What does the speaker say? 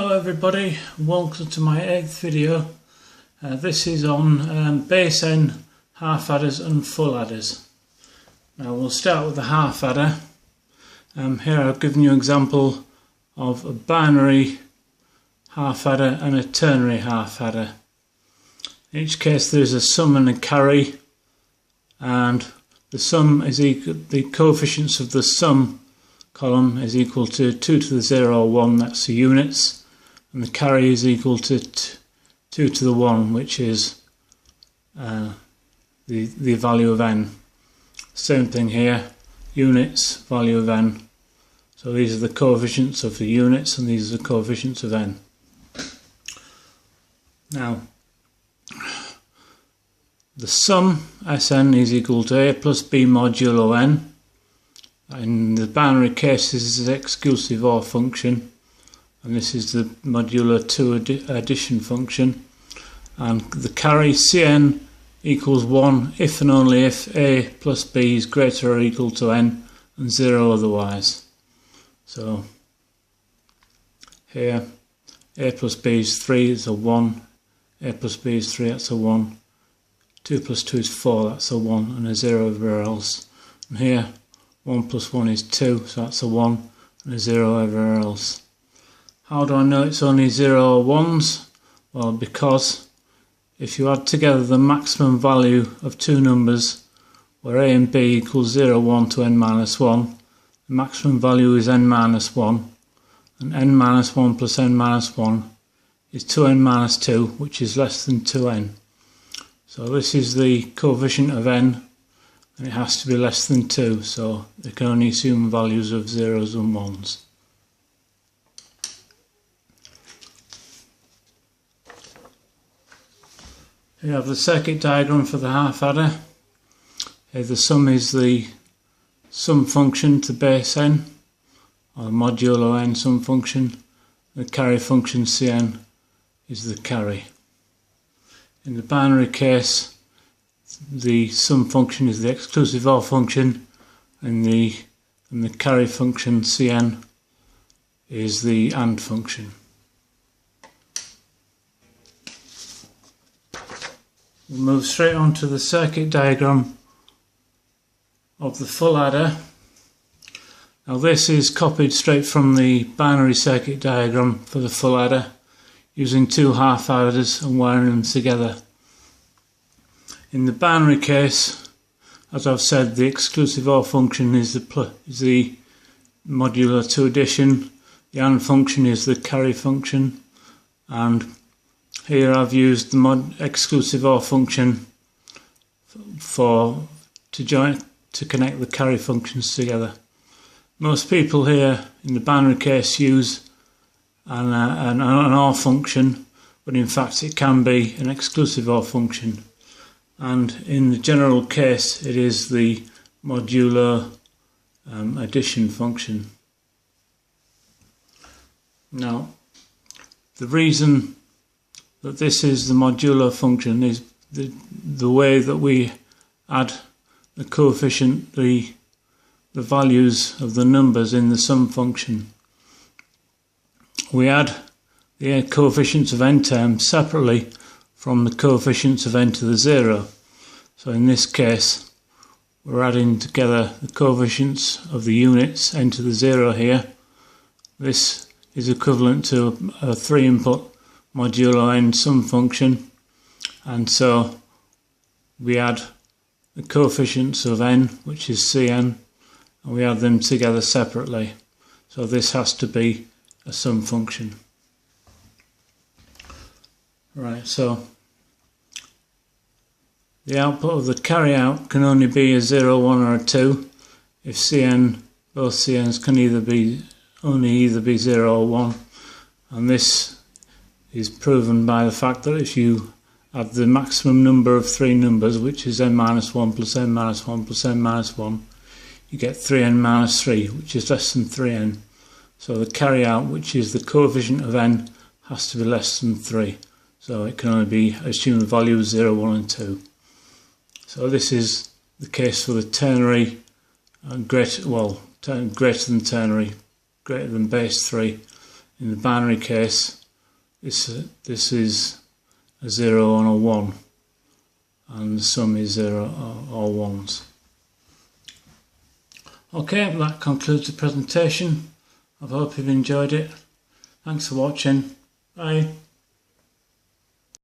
Hello everybody, welcome to my 8th video. This is on base n, half adders and full adders. Now we'll start with the half adder. Here I've given you an example of a binary half adder and a ternary half adder. In each case there is a sum and a carry, and the sum is equal, the coefficients of the sum column is equal to 2 to the 0 or 1, that's the units, and the carry is equal to 2 to the 1, which is the value of n. Same thing here, units, value of n. So these are the coefficients of the units and these are the coefficients of n. Now, the sum Sn is equal to a plus b modulo n. In the binary case, this is the exclusive OR function, and this is the modulo 2 addition function, and the carry Cn equals 1 if and only if a plus b is greater or equal to n and 0 otherwise. So here a plus b is 3, it's a 1, a plus b is 3, that's a 1, 2 plus 2 is 4, that's a 1, and a 0 everywhere else. And here 1 plus 1 is 2, so that's a 1 and a 0 everywhere else. How do I know it's only 0 or 1s? Well, because if you add together the maximum value of two numbers where a and b equals 0, 1 to n minus 1, the maximum value is n minus 1, and n minus 1 plus n minus 1 is 2n minus 2, which is less than 2n. So this is the coefficient of n, and it has to be less than 2, so they can only assume values of 0s and 1s. Here you have the circuit diagram for the half adder. Here the sum is the sum function to base n, or modulo n sum function. The carry function Cn is the carry. In the binary case, the sum function is the exclusive OR function, and the carry function Cn is the AND function. We'll move straight on to the circuit diagram of the full adder. Now this is copied straight from the binary circuit diagram for the full adder, using two half adders and wiring them together. In the binary case, as I've said, the exclusive OR function is the modulo 2 addition, the AND function is the carry function, and here I've used the exclusive OR function to connect the carry functions together. Most people here in the binary case use an OR function, but in fact it can be an exclusive OR function. And in the general case it is the modulo addition function. Now, the reason that this is the modulo function is the way that we add the coefficient, the values of the numbers in the sum function. We add the coefficients of n terms separately from the coefficients of n to the 0. So in this case we're adding together the coefficients of the units n to the 0 here. This is equivalent to a 3-input modulo n sum function, and so we add the coefficients of n, which is Cn, and we add them together separately. So this has to be a sum function. Right, so the output of the carry out can only be a 0, 1 or a 2 if Cn, both Cn's can either be 0 or 1, and this is proven by the fact that if you add the maximum number of three numbers, which is n minus 1 plus n minus 1 plus n minus 1, you get 3n minus 3, which is less than 3n. So the carry out, which is the coefficient of n, has to be less than 3. So it can only be assumed the value of 0, 1 and 2. So this is the case for the ternary, greater than ternary, greater than base 3. in the binary case, this is a 0 and a 1, and the sum is 0 or 1s. Okay, that concludes the presentation. I hope you've enjoyed it. Thanks for watching. Bye.